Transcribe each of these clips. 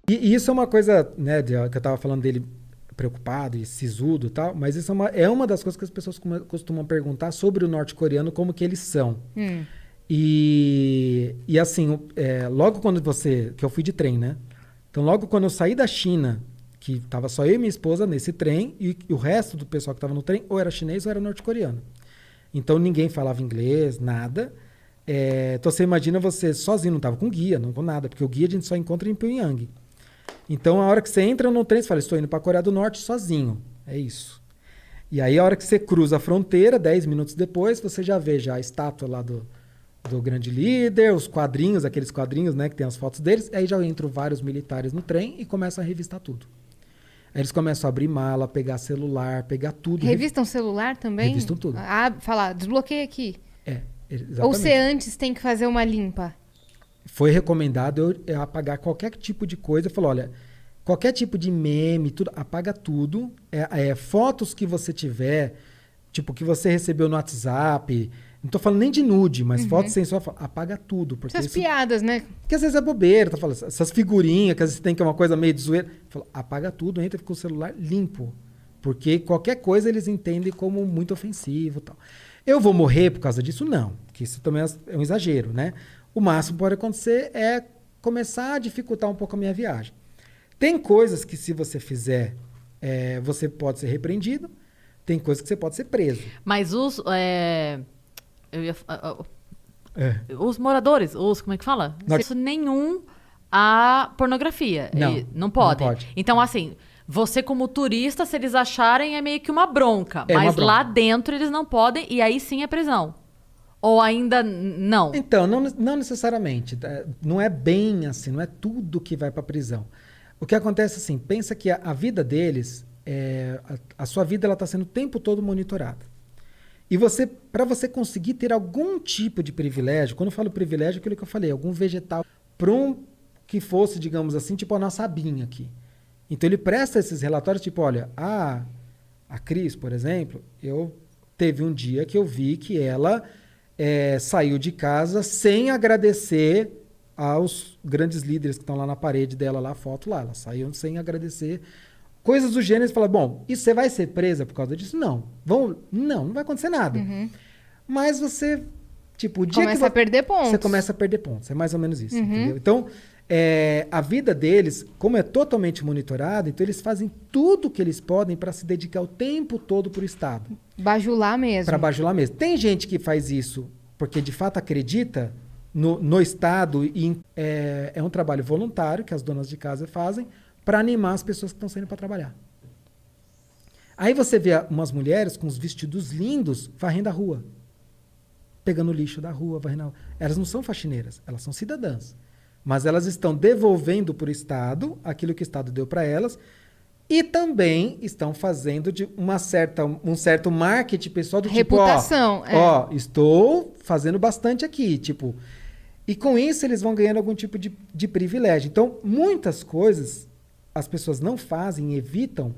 E isso é uma coisa, né, que eu tava falando dele preocupado e sisudo e tal, mas isso é uma das coisas que as pessoas costumam perguntar sobre o norte-coreano, como que eles são. E assim, logo quando que eu fui de trem, né? Então logo quando eu saí da China, que tava só eu e minha esposa nesse trem, e o resto do pessoal que tava no trem ou era chinês ou era norte-coreano. Então ninguém falava inglês, nada. Então você imagina você sozinho, não tava com guia, não com nada, porque o guia a gente só encontra em Pyongyang. Então, a hora que você entra no trem, você fala, estou indo para a Coreia do Norte sozinho. É isso. E aí, a hora que você cruza a fronteira, 10 minutos depois, você já vê já a estátua lá do grande líder, os quadrinhos, aqueles quadrinhos, né, que tem as fotos deles. Aí já entram vários militares no trem e começam a revistar tudo. Aí eles começam a abrir mala, pegar celular, pegar tudo. Revistam celular também? Revistam tudo. Falar, desbloqueia aqui. Exatamente. Ou você antes tem que fazer uma limpa? Foi recomendado eu apagar qualquer tipo de coisa. Falou, olha, qualquer tipo de meme, tudo, apaga tudo. Fotos que você tiver, tipo, que você recebeu no WhatsApp. Não tô falando nem de nude, mas fotos sensuais, apaga tudo. Porque essas piadas, né? Porque às vezes é bobeira, tô falando, essas figurinhas, que às vezes tem que é uma coisa meio de zoeira. Falou, apaga tudo, entra com o celular limpo. Porque qualquer coisa eles entendem como muito ofensivo e tal. Eu vou morrer por causa disso? Não. Porque isso também é um exagero, né? O máximo que pode acontecer é começar a dificultar um pouco a minha viagem. Tem coisas que, se você fizer, você pode ser repreendido. Tem coisas que você pode ser preso. Mas os moradores, como é que fala? Isso nenhum a pornografia. Não pode. Não pode. Então, assim, você como turista, se eles acharem, é meio que uma bronca. Mas uma bronca. lá dentro eles não podem, e aí sim é prisão. Ou ainda não? Então, não necessariamente. Não é bem assim, não é tudo que vai para prisão. O que acontece assim, pensa que a vida deles, a sua vida está sendo o tempo todo monitorada. E para você conseguir ter algum tipo de privilégio, quando eu falo privilégio, é aquilo que eu falei, algum vegetal, que fosse, digamos assim, tipo a nossa abinha aqui. Então ele presta esses relatórios, tipo, olha, a Cris, por exemplo, teve um dia que eu vi que ela saiu de casa sem agradecer aos grandes líderes que estão lá na parede dela, lá a foto lá. Ela saiu sem agradecer. Coisas do gênero, você fala, bom, e você vai ser presa por causa disso? Não. Não vai acontecer nada. Mas você, tipo, o dia começa a perder pontos. Você começa a perder pontos. É mais ou menos isso, entendeu? Então, a vida deles, como é totalmente monitorada, então eles fazem tudo o que eles podem para se dedicar o tempo todo para o Estado. Bajular mesmo. Para bajular mesmo. Tem gente que faz isso porque de fato acredita no Estado e é um trabalho voluntário que as donas de casa fazem para animar as pessoas que estão saindo para trabalhar. Aí você vê umas mulheres com os vestidos lindos varrendo a rua, pegando o lixo da rua, varrendo a rua. Elas não são faxineiras, elas são cidadãs. Mas elas estão devolvendo para o Estado aquilo que o Estado deu para elas e também estão fazendo um certo marketing pessoal do reputação, tipo, estou fazendo bastante aqui, tipo. E com isso eles vão ganhando algum tipo de privilégio. Então, muitas coisas as pessoas não fazem e evitam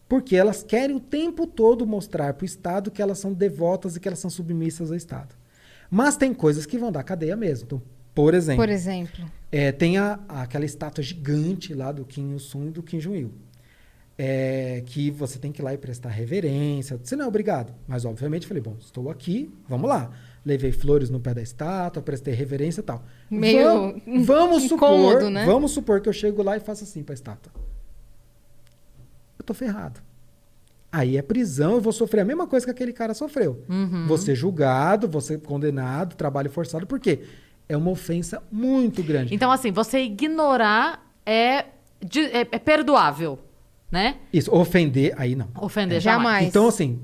porque elas querem o tempo todo mostrar para o Estado que elas são devotas e que elas são submissas ao Estado. Mas tem coisas que vão dar cadeia mesmo. Então, por exemplo, tem aquela estátua gigante lá do Kim Il-sung e do Kim Jong-il. Que você tem que ir lá e prestar reverência. Você não é obrigado. Mas, obviamente, falei, bom, estou aqui, vamos lá. Levei flores no pé da estátua, prestei reverência e tal. Meio vamos incômodo, supor, né? Vamos supor que eu chego lá e faço assim para a estátua. Eu tô ferrado. Aí é prisão, eu vou sofrer a mesma coisa que aquele cara sofreu. Vou ser julgado, vou ser condenado, trabalho forçado. Por quê? É uma ofensa muito grande. Então, assim, você ignorar é perdoável, né? Isso, ofender, aí não. Ofender jamais. Então, assim,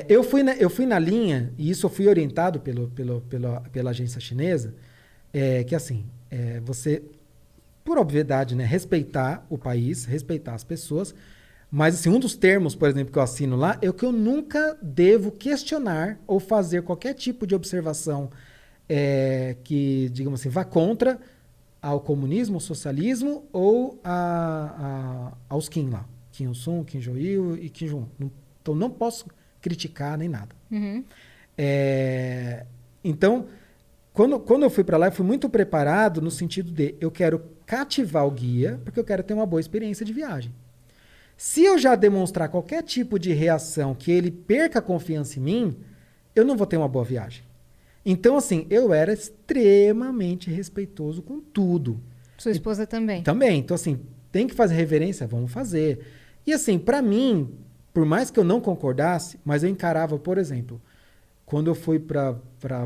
eu fui na linha, e isso eu fui orientado pela agência chinesa, que assim, você, por obviedade, né, respeitar o país, respeitar as pessoas, mas assim, um dos termos, por exemplo, que eu assino lá, é o que eu nunca devo questionar ou fazer qualquer tipo de observação que, digamos assim, vá contra ao comunismo, ao socialismo ou aos Kim lá. Kim Il-sung, Kim Jong-il e Kim Jong-un. Então, não posso criticar nem nada. Então, quando eu fui para lá, eu fui muito preparado no sentido de eu quero cativar o guia, porque eu quero ter uma boa experiência de viagem. Se eu já demonstrar qualquer tipo de reação que ele perca a confiança em mim, eu não vou ter uma boa viagem. Então, assim, eu era extremamente respeitoso com tudo. Sua esposa também? Também. Então, assim, tem que fazer reverência? Vamos fazer. E, assim, para mim, por mais que eu não concordasse, mas eu encarava, por exemplo, quando eu fui para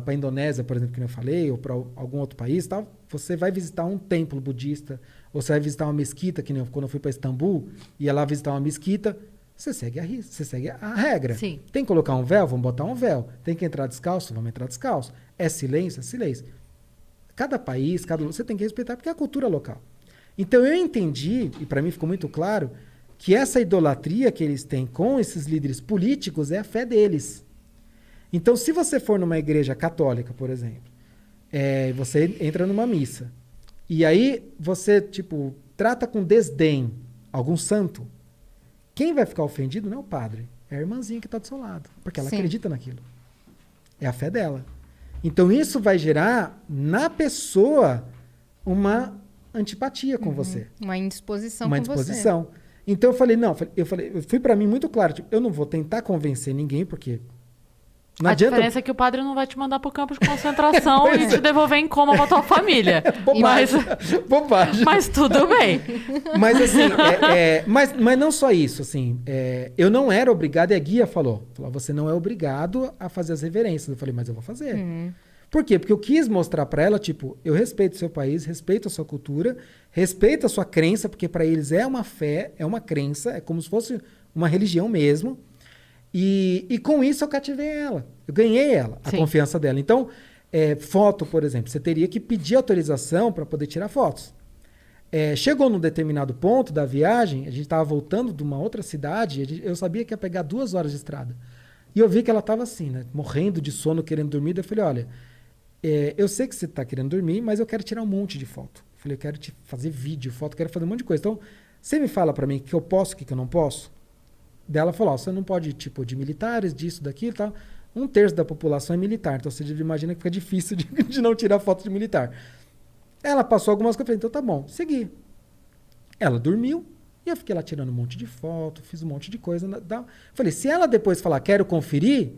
a Indonésia, por exemplo, que eu falei, ou para algum outro país, tal, você vai visitar um templo budista, ou você vai visitar uma mesquita, que nem quando eu fui para Istambul, ia lá visitar uma mesquita, você segue a regra. Sim. Tem que colocar um véu? Vamos botar um véu. Tem que entrar descalço? Vamos entrar descalço. É silêncio? É silêncio. Cada país, você tem que respeitar, porque é a cultura local. Então eu entendi, e para mim ficou muito claro, que essa idolatria que eles têm com esses líderes políticos é a fé deles. Então, se você for numa igreja católica, por exemplo, você entra numa missa, e aí você, tipo, trata com desdém algum santo, quem vai ficar ofendido não é o padre, é a irmãzinha que está do seu lado, porque ela acredita naquilo. É a fé dela. Então, isso vai gerar na pessoa uma antipatia com você. Uma indisposição uma com indisposição. Você. Então, eu falei, não, eu fui para mim muito claro, tipo, eu não vou tentar convencer ninguém, porque não a adianta... diferença é que o padre não vai te mandar pro campo de concentração e te devolver em coma pra tua família. Bobagem. Bobagem. Mas tudo bem. Mas assim, mas não só isso, assim, eu não era obrigado, e a guia falou, você não é obrigado a fazer as reverências. Eu falei, mas eu vou fazer. Por quê? Porque eu quis mostrar para ela, tipo, eu respeito o seu país, respeito a sua cultura, respeito a sua crença, porque para eles é uma fé, é uma crença, é como se fosse uma religião mesmo. E com isso eu cativei ela. Eu ganhei ela, a confiança dela. Então, foto, por exemplo, você teria que pedir autorização para poder tirar fotos. Chegou num determinado ponto da viagem, a gente estava voltando de uma outra cidade, eu sabia que ia pegar 2 horas de estrada. E eu vi que ela estava assim, né, morrendo de sono, querendo dormir. Eu falei, olha, eu sei que você está querendo dormir, mas eu quero tirar um monte de foto. Eu falei, eu quero te fazer vídeo, foto, quero fazer um monte de coisa. Então, você me fala para mim o que eu posso, o que eu não posso? Daí ela falou, você não pode, tipo, de militares, disso, daquilo e tal. 1/3 da população é militar, então você imagina que fica difícil de não tirar foto de militar. Ela passou algumas coisas, eu falei, então tá bom, segui. Ela dormiu, e eu fiquei lá tirando um monte de foto, fiz um monte de coisa. Falei, se ela depois falar, quero conferir,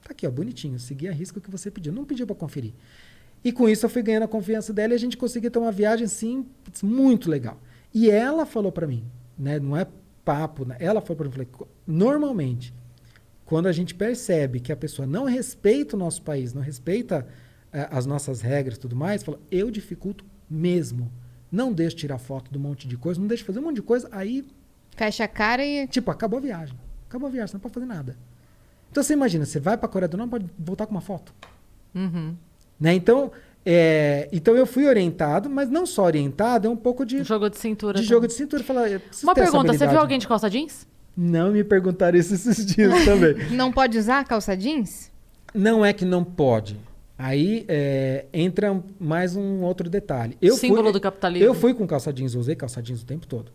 tá aqui, ó, bonitinho, segui a risca que você pediu. Não pediu para conferir. E com isso eu fui ganhando a confiança dela e a gente conseguiu ter uma viagem, assim, muito legal. E ela falou para mim, né, não é papo, né? Ela falou para mim, falei, normalmente, quando a gente percebe que a pessoa não respeita o nosso país, não respeita as nossas regras e tudo mais, fala, eu dificulto mesmo. Não deixo tirar foto de um monte de coisa, não deixo fazer um monte de coisa, aí... Fecha a cara e... Tipo, acabou a viagem. Acabou a viagem, você não pode fazer nada. Então, você imagina, você vai para a Coreia do Norte, pode voltar com uma foto. Né? Então, eu fui orientado, mas não só orientado, é um pouco de... Jogo de cintura. Jogo de cintura. Uma pergunta, você viu alguém de calça jeans? Não, me perguntaram isso esses dias também. Não pode usar calça jeans? Não é que não pode. Aí entra mais um outro detalhe. Símbolo do capitalismo. Eu fui com calça jeans, usei calça jeans o tempo todo.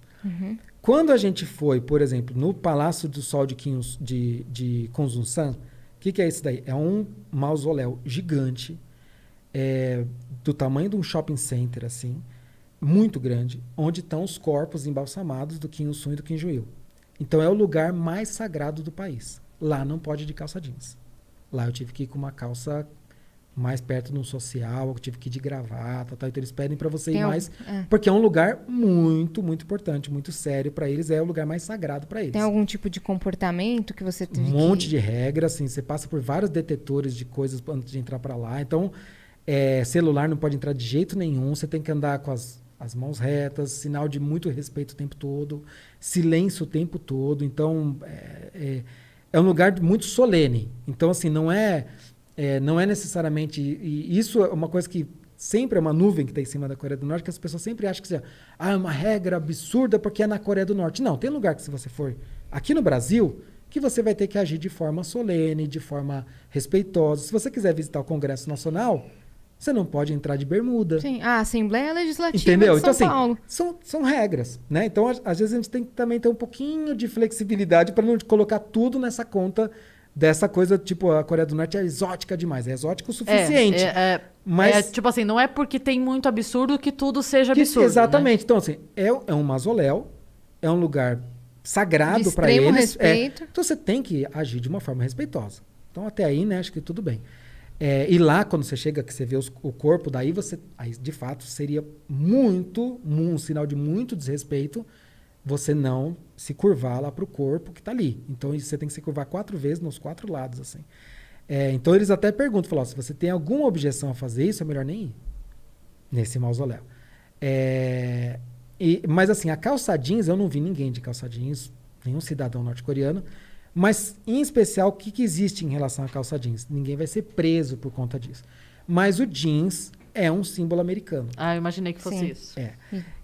Quando a gente foi, por exemplo, no Palácio do Sol de Konsunsan, o que é isso daí? É um mausoléu gigante, do tamanho de um shopping center, assim, muito grande, onde estão os corpos embalsamados do Kim Il-sung e do Kim Jong-il. Então é o lugar mais sagrado do país. Lá não pode ir de calça jeans. Lá eu tive que ir com uma calça mais perto de um social, eu tive que ir de gravata, tal. Então eles pedem para você ir mais, porque é um lugar muito, muito importante, muito sério para eles, é o lugar mais sagrado para eles. Tem algum tipo de comportamento que você teve monte de regras, assim, você passa por vários detetores de coisas antes de entrar para lá. Então, celular não pode entrar de jeito nenhum, você tem que andar com as mãos retas, sinal de muito respeito o tempo todo, silêncio o tempo todo. Então, é um lugar muito solene. Então, assim, não é necessariamente... E isso é uma coisa que sempre é uma nuvem que está em cima da Coreia do Norte, que as pessoas sempre acham que é uma regra absurda porque é na Coreia do Norte. Não, tem lugar que se você for aqui no Brasil, que você vai ter que agir de forma solene, de forma respeitosa. Se você quiser visitar o Congresso Nacional, você não pode entrar de bermuda. Sim, a Assembleia Legislativa Entendeu? de São Então, Paulo. Assim, são regras, né? Então, às vezes a gente tem que também ter um pouquinho de flexibilidade para não colocar tudo nessa conta dessa coisa, tipo, a Coreia do Norte é exótica demais. É exótica o suficiente. Mas tipo assim, não é porque tem muito absurdo que tudo seja absurdo. Exatamente. Né? Então, assim, é um mausoléu, é um lugar sagrado para eles. Respeito. Então você tem que agir de uma forma respeitosa. Então, até aí, né, acho que tudo bem. E lá, quando você chega, que você vê o corpo, daí aí, de fato, seria um sinal de muito desrespeito você não se curvar lá pro corpo que tá ali. Então, você tem que se curvar 4 vezes nos 4 lados, assim. Então, eles até perguntam, falam, se você tem alguma objeção a fazer isso, é melhor nem ir nesse mausoléu. Mas, assim, a calça jeans, eu não vi ninguém de calça jeans, nenhum cidadão norte-coreano, mas, em especial, o que existe em relação à calça jeans? Ninguém vai ser preso por conta disso. Mas o jeans é um símbolo americano. Ah, eu imaginei que fosse isso.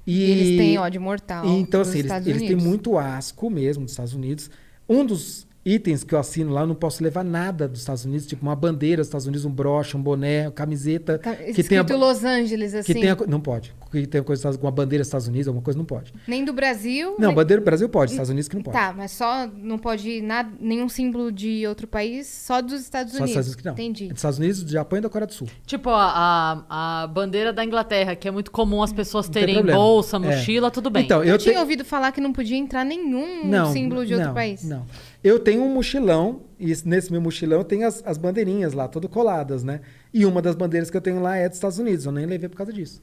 E eles têm ódio mortal. Então, assim, eles têm muito asco mesmo dos Estados Unidos. Um dos itens que eu assino lá, eu não posso levar nada dos Estados Unidos, tipo uma bandeira dos Estados Unidos, um broche, um boné, uma camiseta. Escrito Los Angeles, assim. Não pode. Que tem coisa com a bandeira dos Estados Unidos, alguma coisa, não pode. Nem do Brasil? Não, bandeira do Brasil pode, Estados Unidos que não pode. Tá, mas só não pode nenhum símbolo de outro país, só dos Estados Unidos. Só dos Estados Unidos que não. Entendi. Dos Estados Unidos, do Japão e da Coreia do Sul. Tipo a bandeira da Inglaterra, que é muito comum as pessoas terem problema. Bolsa, mochila, tudo bem. Então, eu tinha ouvido falar que não podia entrar nenhum símbolo de outro país. Não. Eu tenho um mochilão, e nesse meu mochilão tem as bandeirinhas lá, todo coladas, né? E uma das bandeiras que eu tenho lá é dos Estados Unidos. Eu nem levei por causa disso.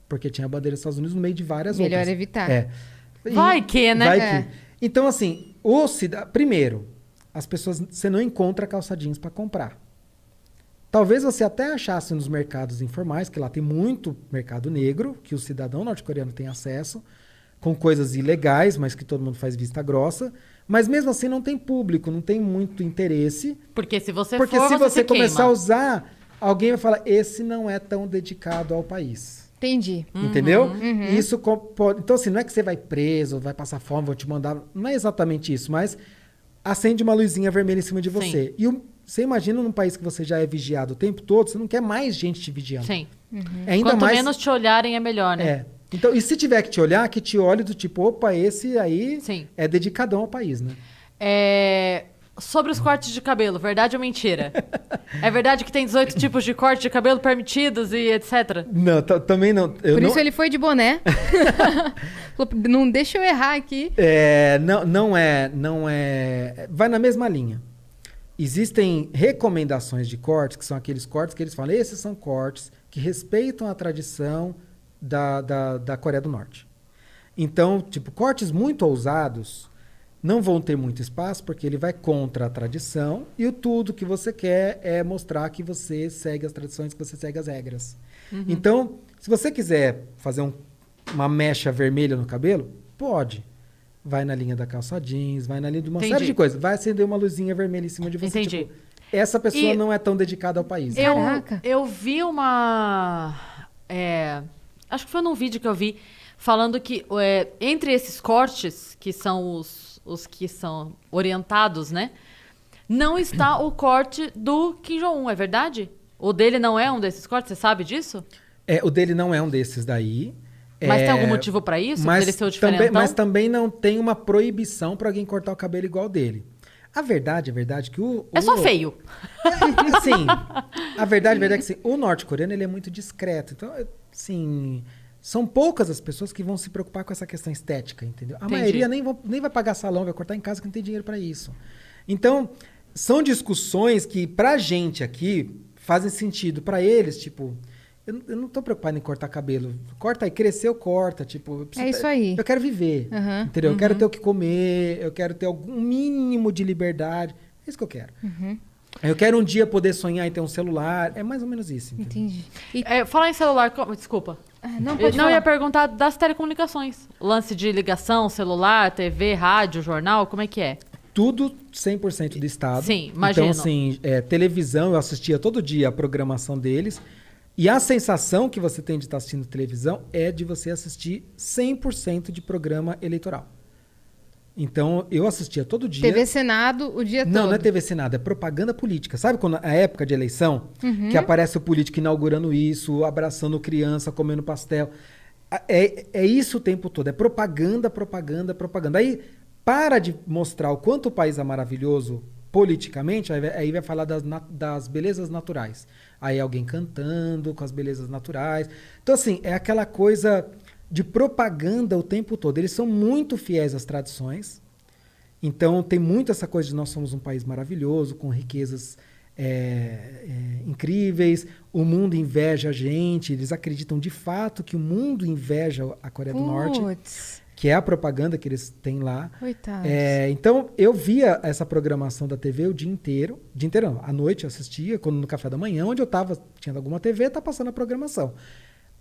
Porque tinha a bandeira dos Estados Unidos no meio de várias outras. Melhor evitar. Vai que, né? Vai que. Então, assim, primeiro, as pessoas, você não encontra calça jeans para comprar. Talvez você até achasse nos mercados informais, que lá tem muito mercado negro, que o cidadão norte-coreano tem acesso, com coisas ilegais, mas que todo mundo faz vista grossa. Mas mesmo assim não tem público, não tem muito interesse. Porque se você começar a usar, alguém vai falar, esse não é tão dedicado ao país. Entendi. Entendeu? Uhum. Isso pode... Então, assim, não é que você vai preso, vai passar fome, vou te mandar... Não é exatamente isso, mas acende uma luzinha vermelha em cima de você. Sim. E você imagina num país que você já é vigiado o tempo todo, você não quer mais gente te vigiando. Sim. Uhum. Quanto menos te olharem, é melhor, né? Então, e se tiver que te olhar, que te olhe do tipo, opa, esse aí Sim. é dedicadão ao país, né? Sobre os cortes de cabelo, verdade ou mentira? É verdade que tem 18 tipos de corte de cabelo permitidos e etc? Não, também não. Por isso ele foi de boné. Não deixa eu errar aqui. Não é. Vai na mesma linha. Existem recomendações de cortes, que são aqueles cortes que eles falam, esses são cortes que respeitam a tradição da Coreia do Norte. Então, tipo, cortes muito ousados não vão ter muito espaço, porque ele vai contra a tradição e tudo que você quer é mostrar que você segue as tradições, que você segue as regras. Uhum. Então, se você quiser fazer uma mecha vermelha no cabelo, pode. Vai na linha da calça jeans, vai na linha de uma série de coisas. Vai acender uma luzinha vermelha em cima de você. Entendi. Tipo, essa pessoa não é tão dedicada ao país. Caraca. Eu vi uma... acho que foi num vídeo que eu vi, falando que entre esses cortes, que são os que são orientados, né? Não está o corte do Kim Jong-un, é verdade? O dele não é um desses cortes, você sabe disso? O dele não é um desses daí. Mas tem algum motivo para isso? Pra ele ser o diferentão? Mas também não tem uma proibição para alguém cortar o cabelo igual o dele. A verdade é que É só feio. Sim. A verdade é que assim, o norte-coreano ele é muito discreto. Então, assim... São poucas as pessoas que vão se preocupar com essa questão estética, entendeu? A maioria nem vai pagar salão, vai cortar em casa que não tem dinheiro para isso. Então, são discussões que, pra gente aqui, fazem sentido. Pra eles, tipo, eu não tô preocupado em cortar cabelo. Corta aí, cresceu, corta. Tipo, isso aí. Eu quero viver, entendeu? Eu quero ter o que comer, eu quero ter algum mínimo de liberdade. É isso que eu quero. Eu quero um dia poder sonhar em ter um celular. É mais ou menos isso. Entendeu? Entendi. Falar em celular, desculpa. Eu ia perguntar das telecomunicações. Lance de ligação, celular, TV, rádio, jornal, como é que é? Tudo 100% do Estado. Sim, imagino. Então, assim, televisão, eu assistia todo dia a programação deles. E a sensação que você tem de estar assistindo televisão é de você assistir 100% de programa eleitoral. Então, eu assistia todo dia... TV Senado o dia todo. Não é TV Senado, é propaganda política. Sabe quando a época de eleição, que aparece o político inaugurando isso, abraçando criança, comendo pastel. É isso o tempo todo, é propaganda, propaganda, propaganda. Aí, para de mostrar o quanto o país é maravilhoso politicamente, aí vai falar das belezas naturais. Aí alguém cantando com as belezas naturais. Então, assim, é aquela coisa de propaganda o tempo todo. Eles são muito fiéis às tradições. Então, tem muito essa coisa de nós somos um país maravilhoso, com riquezas incríveis. O mundo inveja a gente. Eles acreditam de fato que o mundo inveja a Coreia do Norte. Putz, Que é a propaganda que eles têm lá. coitados. Então, eu via essa programação da TV o dia inteiro. Dia inteiro não, à noite eu assistia, quando no café da manhã, onde eu tava, tinha alguma TV, tá passando a programação.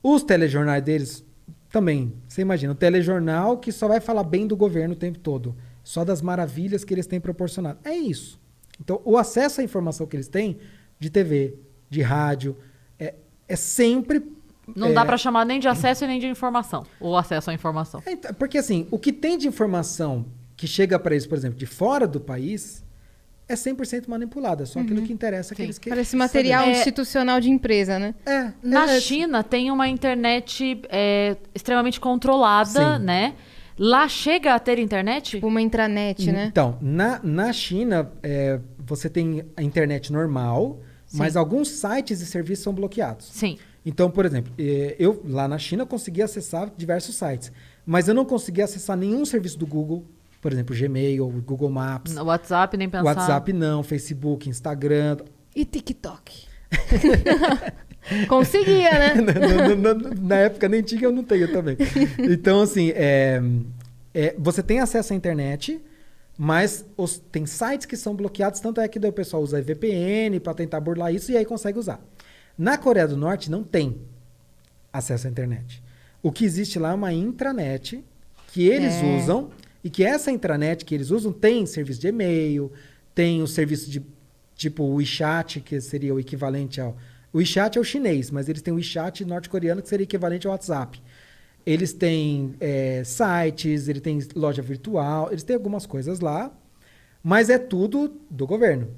Os telejornais deles também, você imagina, o telejornal que só vai falar bem do governo o tempo todo. Só das maravilhas que eles têm proporcionado. É isso. Então, o acesso à informação que eles têm de TV, de rádio, é sempre... Não dá pra chamar nem de acesso e nem de informação. Ou acesso à informação. Porque assim, o que tem de informação que chega para eles, por exemplo, de fora do país, é 100% manipulado. É só aquilo que interessa que eles querem. Parece material institucional de empresa, né? Na China tem uma internet extremamente controlada, Sim. né? Lá chega a ter internet? Tipo uma intranet, né? Então, na China, você tem a internet normal, mas alguns sites e serviços são bloqueados. Sim. Então, por exemplo, eu lá na China consegui acessar diversos sites, mas eu não consegui acessar nenhum serviço do Google, por exemplo, Gmail, Google Maps. WhatsApp, nem pensar. WhatsApp não, Facebook, Instagram. E TikTok. Conseguia, né? Na época nem tinha, eu não tenho também. Então, assim, você tem acesso à internet, mas tem sites que são bloqueados, tanto é que daí o pessoal usa VPN para tentar burlar isso e aí consegue usar. Na Coreia do Norte não tem acesso à internet. O que existe lá é uma intranet que eles usam, e que essa intranet que eles usam tem serviço de e-mail, tem o serviço de tipo o WeChat, que seria o equivalente ao... O WeChat é o chinês, mas eles têm o WeChat norte-coreano, que seria equivalente ao WhatsApp. Eles têm sites, eles têm loja virtual, eles têm algumas coisas lá, mas é tudo do governo.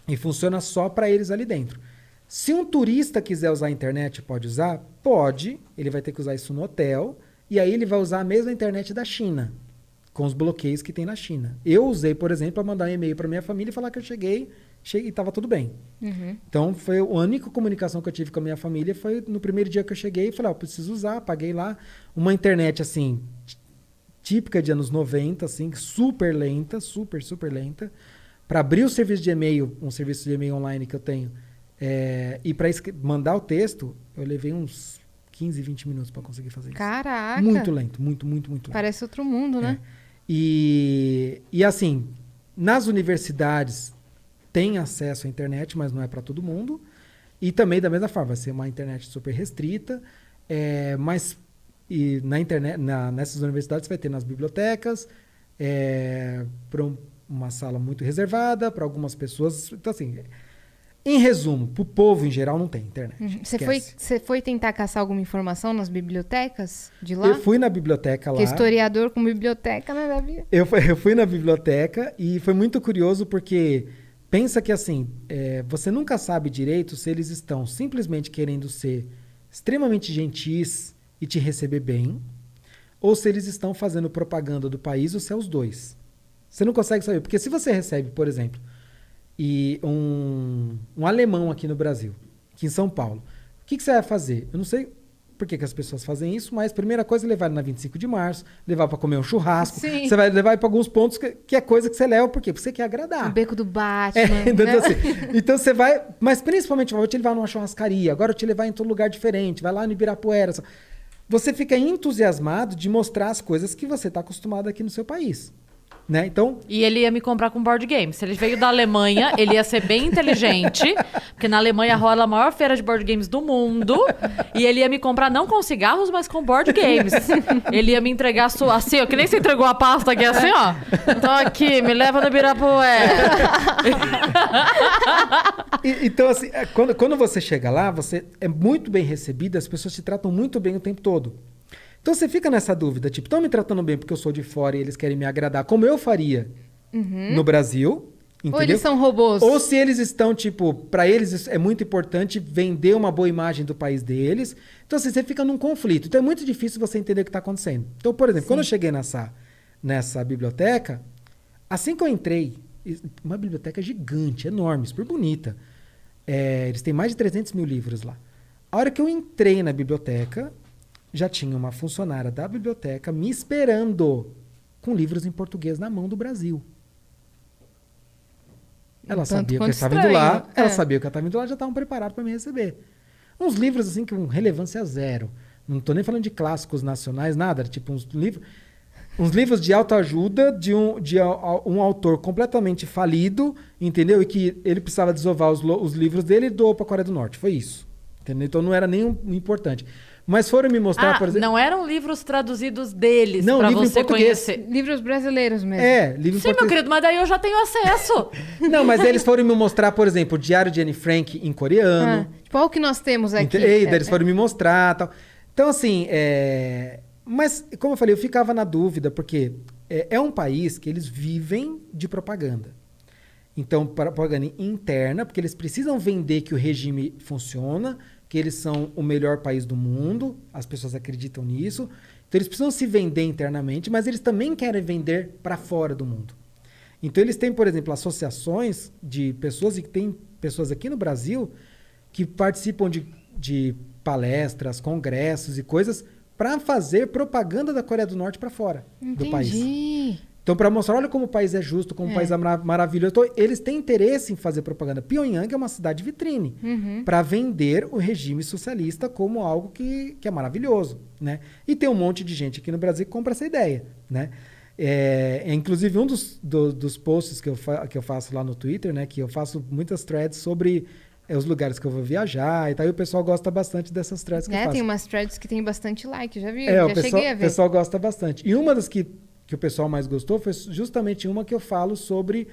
E funciona só para eles ali dentro. Se um turista quiser usar a internet, pode usar? Pode. Ele vai ter que usar isso no hotel. E aí ele vai usar a mesma internet da China, com os bloqueios que tem na China. Eu usei, por exemplo, para mandar um e-mail para minha família e falar que eu cheguei e estava tudo bem. Uhum. Então, foi a única comunicação que eu tive com a minha família foi no primeiro dia que eu cheguei e falei, eu preciso usar, paguei lá. Uma internet, assim, típica de anos 90, assim, super lenta, super lenta. Para abrir o serviço de e-mail, um serviço de e-mail online que eu tenho, e para mandar o texto, eu levei uns 15, 20 minutos para conseguir fazer isso. Caraca! Muito lento, muito lento. Parece outro mundo, né? E assim, nas universidades tem acesso à internet, mas não é para todo mundo. E também, da mesma forma, vai ser uma internet super restrita, mas na internet, nessas universidades vai ter nas bibliotecas, para uma sala muito reservada, para algumas pessoas. Então, assim... Em resumo, para o povo em geral não tem internet. Você foi tentar caçar alguma informação nas bibliotecas de lá? Eu fui na biblioteca lá. Porque historiador com biblioteca, né, Davi? Eu fui na biblioteca e foi muito curioso porque pensa que assim, você nunca sabe direito se eles estão simplesmente querendo ser extremamente gentis e te receber bem, ou se eles estão fazendo propaganda do país ou se é os dois. Você não consegue saber. Porque se você recebe, por exemplo... e um alemão aqui no Brasil, aqui em São Paulo. O que você vai fazer? Eu não sei por que as pessoas fazem isso, mas a primeira coisa é levar ele na 25 de março, levar para comer um churrasco. Sim. Você vai levar para alguns pontos que é coisa que você leva, por quê? Porque você quer agradar. O beco do Batman. Então, né? assim, então você vai, mas principalmente eu vou te levar numa churrascaria, agora eu te levar em todo lugar diferente, vai lá no Ibirapuera. Você fica entusiasmado de mostrar as coisas que você está acostumado aqui no seu país. Né? Então, e ele ia me comprar com board game. Se ele veio da Alemanha, ele ia ser bem inteligente, porque na Alemanha rola a maior feira de board games do mundo, e ele ia me comprar não com cigarros, mas com board games. Ele ia me entregar assim, ó, que nem você entregou a pasta aqui assim, ó. Então aqui, me leva no Ibirapuera. Então, assim, quando você chega lá, você é muito bem recebido, as pessoas te tratam muito bem o tempo todo. Então você fica nessa dúvida, tipo, estão me tratando bem porque eu sou de fora e eles querem me agradar, como eu faria no Brasil, entendeu? Ou eles são robôs. Ou se eles estão, tipo, para eles é muito importante vender uma boa imagem do país deles. Então, assim, você fica num conflito. Então é muito difícil você entender o que está acontecendo. Então, por exemplo, quando eu cheguei nessa biblioteca, assim que eu entrei, Uma biblioteca gigante, enorme, super bonita. Eles têm mais de 300 mil livros lá. A hora que eu entrei na biblioteca, já tinha uma funcionária da biblioteca me esperando com livros em português na mão do Brasil. Ela sabia que eu estava indo lá, ela sabia que eu estava indo lá, já estavam preparados para me receber. Uns livros assim com relevância zero. Não estou nem falando de clássicos nacionais, nada. Era tipo uns livros de autoajuda de um autor completamente falido, entendeu? E que ele precisava desovar os livros dele e doou para a Coreia do Norte. Foi isso. Entendeu? Então não era nem importante. Mas foram me mostrar, por exemplo... Não eram livros traduzidos deles para livro você em português. Conhecer. Livros brasileiros mesmo. Livro em Sim, português. meu querido, mas daí eu já tenho acesso. Não, mas eles foram me mostrar, por exemplo, o Diário de Anne Frank em coreano. Tipo, olha o que nós temos aqui. Eles foram me mostrar tal. Então, assim, mas, como eu falei, eu ficava na dúvida, porque é um país que eles vivem de propaganda. Então, propaganda interna, porque eles precisam vender que o regime funciona, que eles são o melhor país do mundo, as pessoas acreditam nisso. Então, eles precisam se vender internamente, mas eles também querem vender para fora do mundo. Então, eles têm, por exemplo, associações de pessoas, e tem pessoas aqui no Brasil que participam de palestras, congressos e coisas para fazer propaganda da Coreia do Norte para fora do país. Então, para mostrar, olha como o país é justo, como o país é maravilhoso. Então, eles têm interesse em fazer propaganda. Pyongyang é uma cidade vitrine para vender o regime socialista como algo que é maravilhoso, né? E tem um monte de gente aqui no Brasil que compra essa ideia, né? Inclusive, um dos posts que eu faço lá no Twitter, né? Que eu faço muitas threads sobre os lugares que eu vou viajar e tal. E o pessoal gosta bastante dessas threads que eu faço. Tem umas threads que tem bastante like, já vi, já cheguei a ver. O pessoal gosta bastante. E uma das que o pessoal mais gostou foi justamente uma que eu falo sobre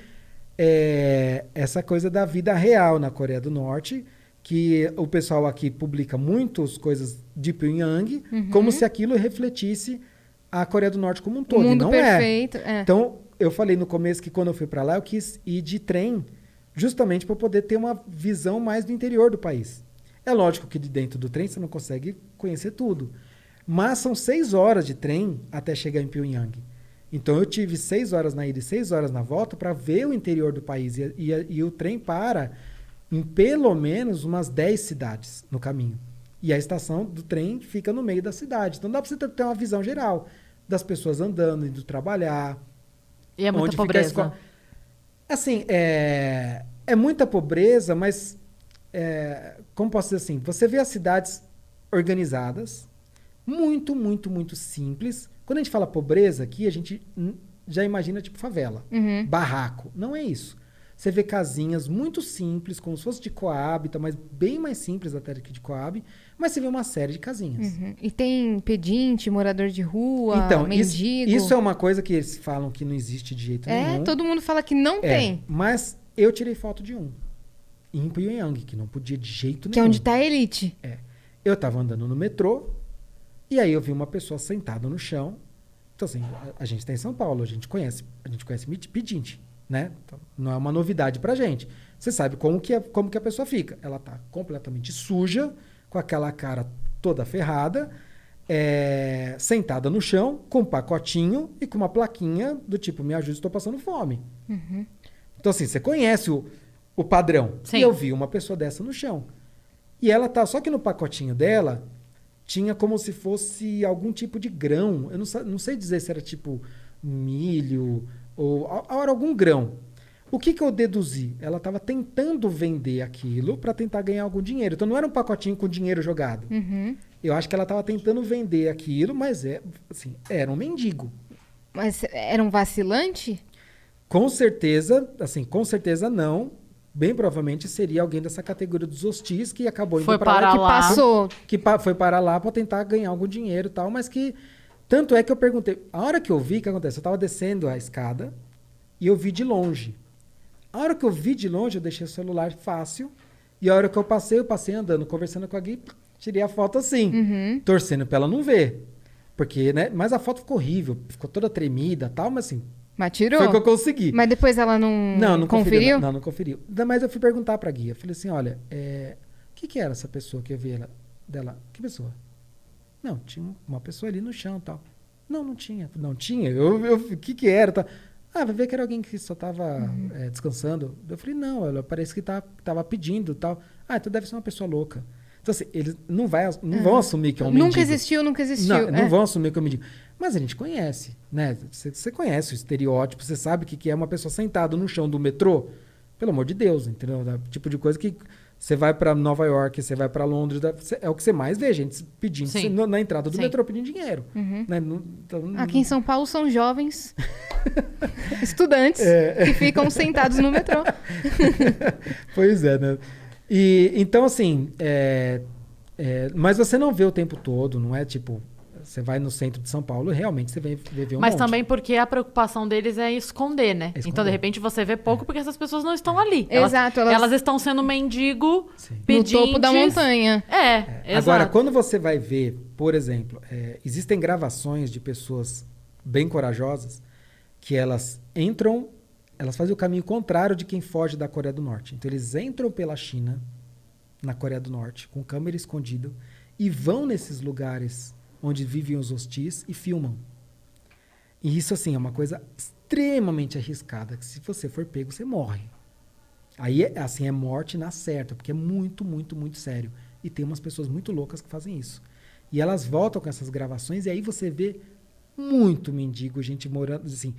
essa coisa da vida real na Coreia do Norte, que o pessoal aqui publica muitas coisas de Pyongyang, como se aquilo refletisse a Coreia do Norte como um todo. O mundo e não perfeito. Então, eu falei no começo que quando eu fui para lá, eu quis ir de trem, justamente para poder ter uma visão mais do interior do país. É lógico que de dentro do trem você não consegue conhecer tudo, mas são 6 horas de trem até chegar em Pyongyang. Então, eu tive 6 horas na ida e 6 horas na volta para ver o interior do país. E o trem para em pelo menos umas 10 cidades no caminho. E a estação do trem fica no meio da cidade. Então, dá para você ter uma visão geral das pessoas andando, indo trabalhar. E é muita pobreza. Assim, é muita pobreza, mas... como posso dizer assim? Você vê as cidades organizadas, muito, muito, muito simples. Quando a gente fala pobreza aqui, a gente já imagina tipo favela, barraco. Não é isso. Você vê casinhas muito simples, como se fosse de Coab, mas bem mais simples até que de Coab, mas você vê uma série de casinhas. E tem pedinte, morador de rua, então, mendigo. Isso é uma coisa que eles falam que não existe de jeito nenhum. Todo mundo fala que não tem. Mas eu tirei foto de um, em Pyongyang, que não podia de jeito nenhum. Que é onde está a elite. Eu estava andando no metrô, e aí eu vi uma pessoa sentada no chão. Então, assim, a gente está em São Paulo, a gente conhece pedinte, né? Então, não é uma novidade pra gente. Você sabe como que a pessoa fica. Ela tá completamente suja, com aquela cara toda ferrada, sentada no chão, com um pacotinho e com uma plaquinha do tipo, me ajude, estou passando fome. Então, assim, você conhece o padrão. Sim. E eu vi uma pessoa dessa no chão. E ela tá, só que no pacotinho dela tinha como se fosse algum tipo de grão. Eu não sei dizer se era tipo milho ou era algum grão. O que eu deduzi? Ela estava tentando vender aquilo para tentar ganhar algum dinheiro. Então não era um pacotinho com dinheiro jogado. Eu acho que ela estava tentando vender aquilo, mas assim, era um mendigo. Mas era um vacilante? Com certeza não. Bem provavelmente seria alguém dessa categoria dos hostis que acabou indo para lá. Que passou. Que foi para lá para tentar ganhar algum dinheiro e tal, mas que... Tanto é que eu perguntei... A hora que eu vi, o que acontece? Eu estava descendo a escada e eu vi de longe. A hora que eu vi de longe, eu deixei o celular fácil. E a hora que eu passei andando, conversando com a Gui, tirei a foto assim, torcendo para ela não ver. Porque, né? Mas a foto ficou horrível, ficou toda tremida e tal, mas assim... Mas tirou? Foi o que eu consegui. Mas depois ela não conferiu? Não conferiu. Mas eu fui perguntar pra Gui. Eu falei assim, olha, o que era essa pessoa que eu vi dela? Que pessoa? Não, tinha uma pessoa ali no chão e tal. Não tinha. Não tinha? O que era? Tal. Ah, vai ver que era alguém que só tava descansando. Eu falei, não, ela parece que tava pedindo e tal. Ah, então deve ser uma pessoa louca. Então, assim, eles não vão assumir que é um mendigo. Nunca existiu. Não vão assumir que é um mendigo. Mas a gente conhece, né? Você conhece o estereótipo, você sabe o que é uma pessoa sentada no chão do metrô. Pelo amor de Deus, entendeu? É o tipo de coisa que você vai para Nova York, você vai para Londres, é o que você mais vê, gente pedindo na entrada do metrô, pedindo dinheiro. Né? Aqui em São Paulo são jovens estudantes que ficam sentados no metrô. Pois é, né? Então, assim, mas você não vê o tempo todo, não é tipo... Você vai no centro de São Paulo e realmente você vê um Mas monte. também porque a preocupação deles é esconder, né? Então, de repente, você vê pouco porque essas pessoas não estão ali. Exato. Elas estão sendo mendigo, pedintes. No topo da montanha. Exato. Agora, quando você vai ver, por exemplo, existem gravações de pessoas bem corajosas que elas fazem o caminho contrário de quem foge da Coreia do Norte. Então, eles entram pela China, na Coreia do Norte, com câmera escondida, e vão nesses lugares onde vivem os hostis e filmam. E isso, assim, é uma coisa extremamente arriscada, que se você for pego, você morre. Aí, assim, é morte na certa, porque é muito, muito, muito sério. E tem umas pessoas muito loucas que fazem isso. E elas voltam com essas gravações, e aí você vê muito mendigo, gente morando, assim,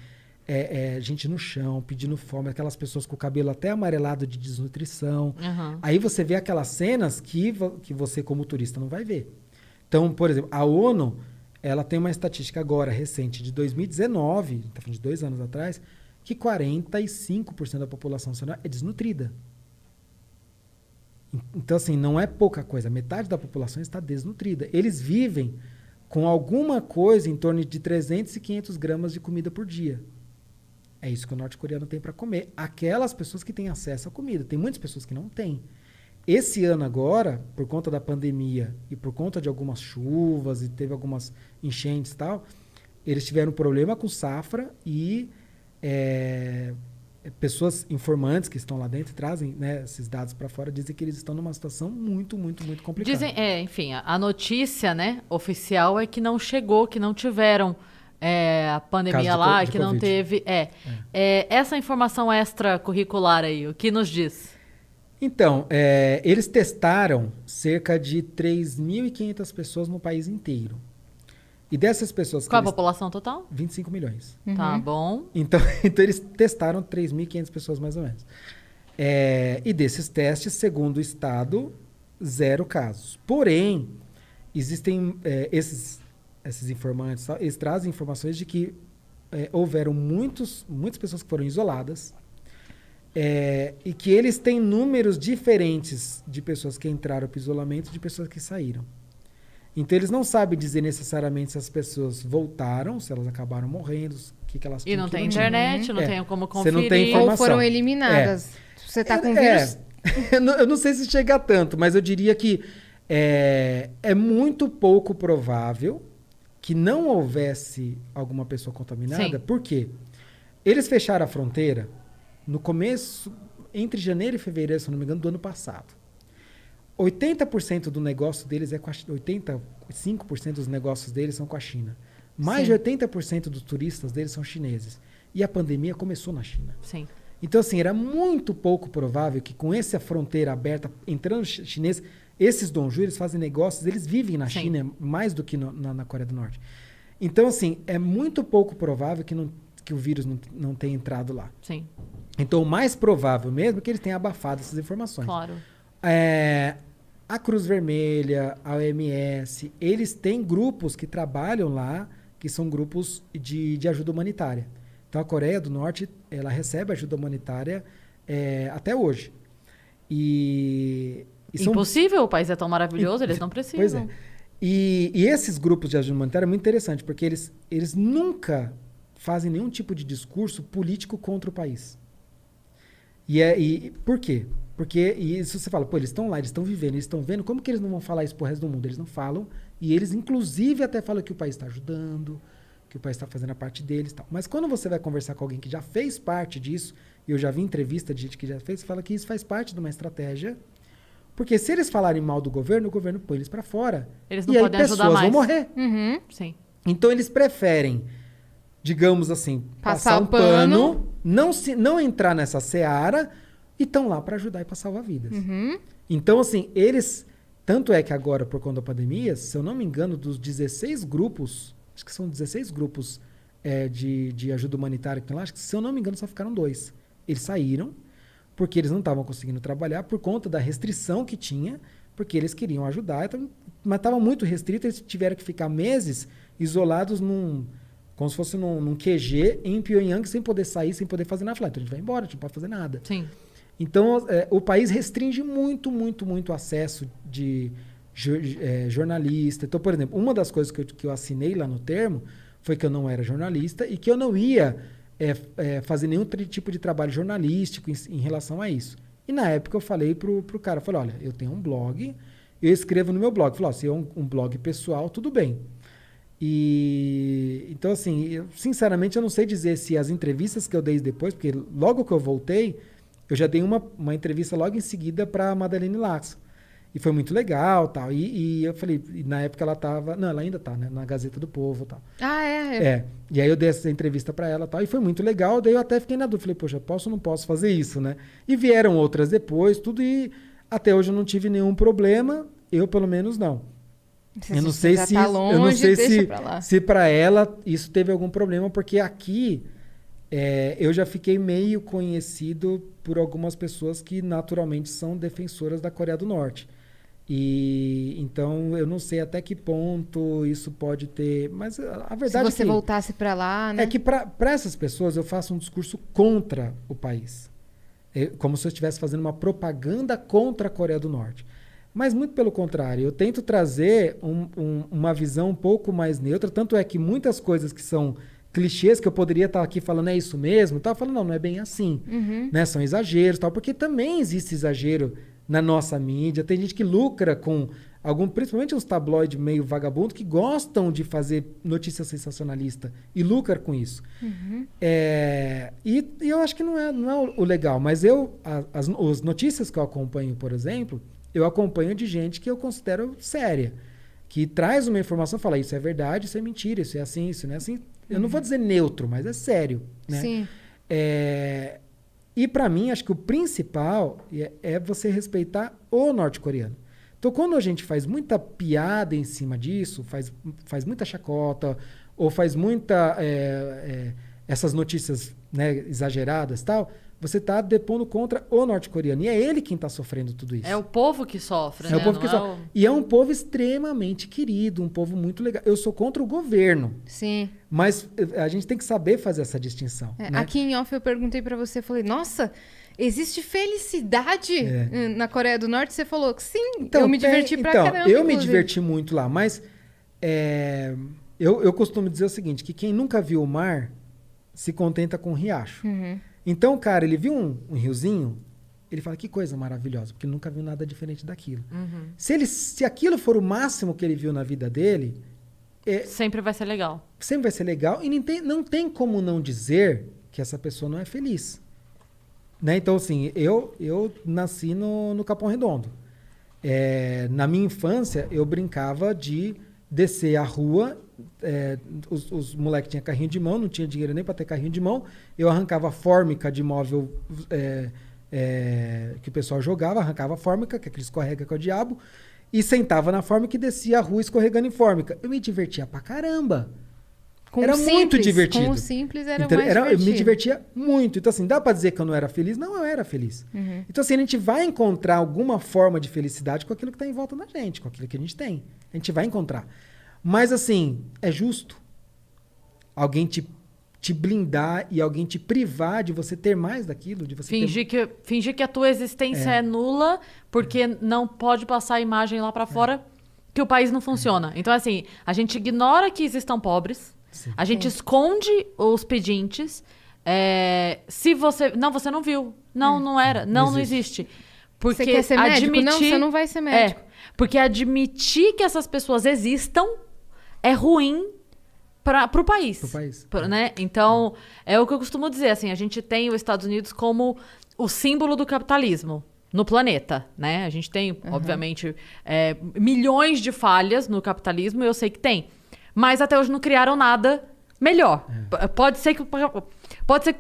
gente no chão, pedindo fome, aquelas pessoas com o cabelo até amarelado de desnutrição. Uhum. Aí você vê aquelas cenas que você, como turista, não vai ver. Então, por exemplo, a ONU, ela tem uma estatística agora, recente, de 2019, tá falando de 2 anos atrás, que 45% da população é desnutrida. Então, assim, não é pouca coisa. Metade da população está desnutrida. Eles vivem com alguma coisa em torno de 300 e 500 gramas de comida por dia. É isso que o norte-coreano tem para comer. Aquelas pessoas que têm acesso à comida. Tem muitas pessoas que não têm. Esse ano agora, por conta da pandemia e por conta de algumas chuvas e teve algumas enchentes e tal, eles tiveram problema com safra e pessoas informantes que estão lá dentro trazem, né, esses dados para fora, dizem que eles estão numa situação muito, muito, muito complicada. Dizem, enfim, a notícia, né, oficial é que não chegou, que não tiveram a pandemia lá, que não COVID. teve. Essa informação extracurricular aí, o que nos diz? Então, eles testaram cerca de 3.500 pessoas no país inteiro. E dessas pessoas... Qual a população total? 25 milhões. Uhum. Tá bom. Então eles testaram 3.500 pessoas mais ou menos. E desses testes, segundo o Estado, 0 casos. Porém, existem esses informantes, eles trazem informações de que houveram muitas pessoas que foram isoladas, e que eles têm números diferentes de pessoas que entraram para o isolamento e de pessoas que saíram. Então, eles não sabem dizer necessariamente se as pessoas voltaram, se elas acabaram morrendo, o que elas tinham. E não tem internet, não tem como conferir. Você não tem informação. Ou foram eliminadas. Você está com vírus... Eu não sei se chega a tanto, mas eu diria que é muito pouco provável que não houvesse alguma pessoa contaminada. Sim. Por quê? Eles fecharam a fronteira no começo, entre janeiro e fevereiro, se não me engano, do ano passado. 80% do negócio deles é com a China. 85% dos negócios deles são com a China. Mais de 80% dos turistas deles são chineses. E a pandemia começou na China. Sim. Então, assim, era muito pouco provável que com essa fronteira aberta, entrando chinês, esses donju, eles fazem negócios, eles vivem na China mais do que na Coreia do Norte. Então, assim, é muito pouco provável que o vírus não tenha entrado lá. Sim. Então, o mais provável mesmo é que eles tenham abafado essas informações. Claro. A Cruz Vermelha, a OMS, eles têm grupos que trabalham lá, que são grupos de ajuda humanitária. Então, a Coreia do Norte, ela recebe ajuda humanitária até hoje. Impossível, o país é tão maravilhoso, eles não precisam. Pois é. E esses grupos de ajuda humanitária é muito interessante, porque eles nunca fazem nenhum tipo de discurso político contra o país. Por quê? Porque isso você fala, eles estão lá, eles estão vivendo, eles estão vendo, como que eles não vão falar isso pro resto do mundo? Eles não falam, e eles inclusive até falam que o país está ajudando, que o país está fazendo a parte deles e tal. Mas quando você vai conversar com alguém que já fez parte disso, e eu já vi entrevista de gente que já fez, você fala que isso faz parte de uma estratégia, porque se eles falarem mal do governo, o governo põe eles para fora. Eles não e podem aí ajudar pessoas mais. vão morrer. Uhum. Sim. Então eles preferem digamos assim, Passar um o pano. não entrar nessa seara e estão lá para ajudar e para salvar vidas. Uhum. Então, assim, eles... Tanto é que agora, por conta da pandemia, se eu não me engano, dos 16 grupos, acho que são 16 grupos de ajuda humanitária que tem lá, acho que, se eu não me engano, só ficaram 2. Eles saíram porque eles não estavam conseguindo trabalhar por conta da restrição que tinha, porque eles queriam ajudar, então, mas estava muito restrito, eles tiveram que ficar meses isolados como se fosse num QG em Pyongyang, sem poder sair, sem poder fazer nada. Então a gente vai embora, a gente não pode fazer nada. Sim. Então, o país restringe muito, muito, muito o acesso de jornalista. Então, por exemplo, uma das coisas que eu assinei lá no termo foi que eu não era jornalista e que eu não ia fazer nenhum tipo de trabalho jornalístico em relação a isso. E na época eu falei pro cara, falei, olha, eu tenho um blog, eu escrevo no meu blog. Falei, se é um blog pessoal, tudo bem. E então, assim, sinceramente, eu não sei dizer se as entrevistas que eu dei depois, porque logo que eu voltei, eu já dei uma entrevista logo em seguida para a Madeleine Lax. E foi muito legal, tal. E eu falei, e na época ela tava... Não, ela ainda tá, né? Na Gazeta do Povo, tal. Ah, é? E aí eu dei essa entrevista para ela, tal. E foi muito legal. Daí eu até fiquei na dúvida. Falei, poxa, posso ou não posso fazer isso, né? E vieram outras depois, tudo. E até hoje eu não tive nenhum problema. Eu, pelo menos, não. Eu não sei se... Tá longe, eu não sei se para ela isso teve algum problema, porque aqui... eu já fiquei meio conhecido por algumas pessoas que naturalmente são defensoras da Coreia do Norte. E então eu não sei até que ponto isso pode ter, mas a verdade se você voltasse para lá, né? É que para essas pessoas eu faço um discurso contra o país, como se eu estivesse fazendo uma propaganda contra a Coreia do Norte. Mas muito pelo contrário, eu tento trazer uma visão um pouco mais neutra, tanto é que muitas coisas que são clichês que eu poderia estar aqui falando é isso mesmo, tava falando não é bem assim, né? São exageros, tal, porque também existe exagero na nossa mídia. Tem gente que lucra com principalmente uns tabloides meio vagabundo que gostam de fazer notícia sensacionalista e lucra com isso. E eu acho que não é o legal, mas as notícias que eu acompanho, por exemplo, eu acompanho de gente que eu considero séria, que traz uma informação e fala, isso é verdade, isso é mentira, isso é assim, isso não é assim. Eu não vou dizer neutro, mas é sério, né? Sim. E para mim, acho que o principal é você respeitar o norte-coreano. Então, quando a gente faz muita piada em cima disso, faz muita chacota, ou faz muita essas notícias, né, exageradas e tal, você está depondo contra o norte-coreano. E é ele quem está sofrendo tudo isso. É o povo que sofre, né? É o povo que sofre. E é um povo extremamente querido, um povo muito legal. Eu sou contra o governo. Sim. Mas a gente tem que saber fazer essa distinção. Né? Aqui em off eu perguntei pra você, falei, nossa, existe felicidade na Coreia do Norte? Você falou que sim, então, eu me diverti pra caramba. Eu me diverti muito lá, mas eu costumo dizer o seguinte, que quem nunca viu o mar se contenta com o riacho. Então, cara, ele viu um riozinho, ele fala, que coisa maravilhosa, porque ele nunca viu nada diferente daquilo. Se aquilo for o máximo que ele viu na vida dele... sempre vai ser legal. Sempre vai ser legal e não tem como não dizer que essa pessoa não é feliz. Né? Então, assim, eu nasci no Capão Redondo. Na minha infância, eu brincava de descer a rua, os moleques tinham carrinho de mão, não tinha dinheiro nem para ter carrinho de mão, eu arrancava fórmica de móvel que o pessoal jogava, arrancava fórmica, que é aquele escorrega com o diabo, e sentava na fórmica e descia a rua escorregando em fórmica. Eu me divertia pra caramba. Era muito divertido. Com o simples era mais divertido. Eu me divertia muito. Então, assim, dá pra dizer que eu não era feliz? Não, eu era feliz. Então, assim, a gente vai encontrar alguma forma de felicidade com aquilo que tá em volta da gente, com aquilo que a gente tem. A gente vai encontrar. Mas, assim, é justo alguém te blindar e alguém te privar de você ter mais daquilo, de você fingir que a tua existência é nula porque não pode passar a imagem lá pra fora que o país não funciona. Então, assim, a gente ignora que existam pobres, a gente esconde os pedintes. Se você... Não, você não viu. Não, não era. Não existe. Porque você quer ser médico? Não, você não vai ser médico. Porque admitir que essas pessoas existam é ruim pro país. Pro país. Né? Então, é o que eu costumo dizer. Assim, a gente tem os Estados Unidos como o símbolo do capitalismo no planeta. Né? A gente tem, obviamente, milhões de falhas no capitalismo, eu sei que tem. Mas até hoje não criaram nada melhor. Pode ser que o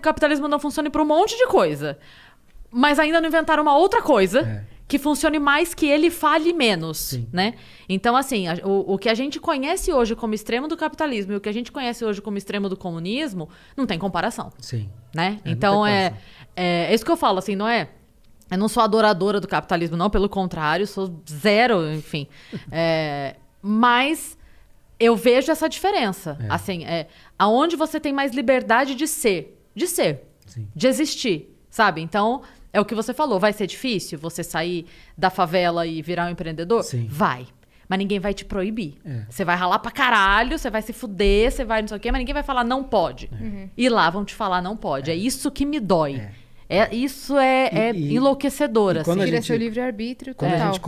capitalismo não funcione para um monte de coisa, mas ainda não inventaram uma outra coisa que funcione mais, que ele fale menos, né? Então, assim, o que a gente conhece hoje como extremo do capitalismo e o que a gente conhece hoje como extremo do comunismo não tem comparação. Sim. Né? Então, é isso que eu falo, assim, não é... Eu não sou adoradora do capitalismo, não, pelo contrário, sou zero, enfim. Mas eu vejo essa diferença. Assim, aonde você tem mais liberdade de ser, Sim. de existir, sabe? Então, é o que você falou, vai ser difícil você sair da favela e virar um empreendedor? Sim. Vai. Mas ninguém vai te proibir. Você vai ralar pra caralho, você vai se fuder, você vai não sei o quê, mas ninguém vai falar não pode. E lá vão te falar não pode. É isso que me dói. Isso é enlouquecedor, assim. Tira seu livre-arbítrio, Quando a total. gente